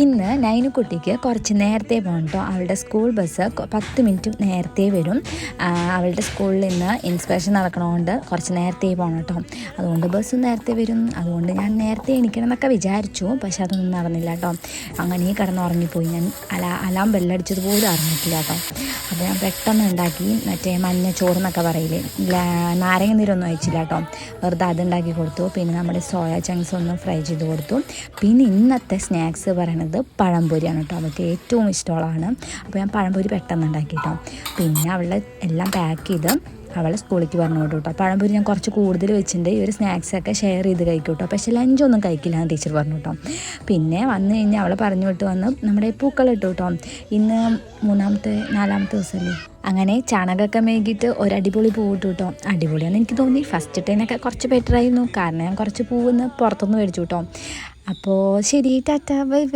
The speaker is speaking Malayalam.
ഇന്ന് നൈനുക്കുട്ടിക്ക് കുറച്ച് നേരത്തെ പോകണം കേട്ടോ. അവളുടെ സ്കൂൾ ബസ് 10 മിനിറ്റ് നേരത്തെ വരും. അവളുടെ സ്കൂളിൽ നിന്ന് ഇൻസ്പെക്ഷൻ നടക്കണതുകൊണ്ട് കുറച്ച് നേരത്തെ പോകണം കേട്ടോ. അതുകൊണ്ട് ബസ്സും നേരത്തെ വരും. അതുകൊണ്ട് ഞാൻ നേരത്തെ എണീക്കണം എന്നൊക്കെ വിചാരിച്ചു, പക്ഷെ അതൊന്നും നടന്നില്ല കേട്ടോ. അങ്ങനെ കിടന്നുറങ്ങിപ്പോയി. ഞാൻ അലാം ബെല്ലടിച്ചത് പോലും അറിഞ്ഞിട്ടില്ല കേട്ടോ. അപ്പോൾ ഞാൻ പെട്ടെന്ന് ഉണ്ടാക്കി മറ്റേ മഞ്ഞ ചോറെന്നൊക്കെ പറയില്ലേ, നാരങ്ങ നീരൊന്നും ഒഴിച്ചില്ല കേട്ടോ. വെറുതെ അതുണ്ടാക്കി കൊടുത്തു. പിന്നെ നമ്മുടെ സോയ ചങ്ക്സ് ഒന്ന് ഫ്രൈ ചെയ്ത് കൊടുത്തു. പിന്നെ ഇന്നത്തെ സ്നാക്സ് പറയണത് പഴംപൊരിയാണ് കേട്ടോ. അവൾക്ക് ഏറ്റവും ഇഷ്ടമുള്ളതാണ്. അപ്പോൾ ഞാൻ പഴംപൊരി പെട്ടെന്ന് ഉണ്ടാക്കി കേട്ടോ. പിന്നെ അവളെ എല്ലാം പാക്ക് ചെയ്ത് അവളെ സ്കൂളിലേക്ക് പറഞ്ഞു വിട്ടു കേട്ടോ. പഴംപൊരി ഞാൻ കുറച്ച് കൂടുതൽ വെച്ചിട്ടുണ്ട്. ഈ ഒരു സ്നാക്സൊക്കെ ഷെയർ ചെയ്ത് കഴിക്കും കേട്ടോ. പക്ഷേ ലഞ്ചൊന്നും കഴിക്കില്ല എന്ന് ടീച്ചർ പറഞ്ഞു കേട്ടോ. പിന്നെ വന്നു കഴിഞ്ഞാൽ അവളെ പറഞ്ഞു വിട്ട് വന്ന് നമ്മുടെ പൂക്കളിട്ടു കേട്ടോ. ഇന്ന് 4ാമത്തെ ദിവസമല്ലേ. അങ്ങനെ ചാണകമൊക്കെ മേകിയിട്ട് ഒരു അടിപൊളി പൂവിട്ടു കേട്ടോ. അടിപൊളിയാണെന്ന് എനിക്ക് തോന്നി. ഫസ്റ്റ് ടൈമൊക്കെ കുറച്ച് ബെറ്ററായിരുന്നു, കാരണം ഞാൻ കുറച്ച് പൂവിന്ന് പുറത്തുനിന്ന് മേടിച്ചു കേട്ടോ. അപ്പോൾ ശരി, ടാറ്റ, ബൈ ബൈ.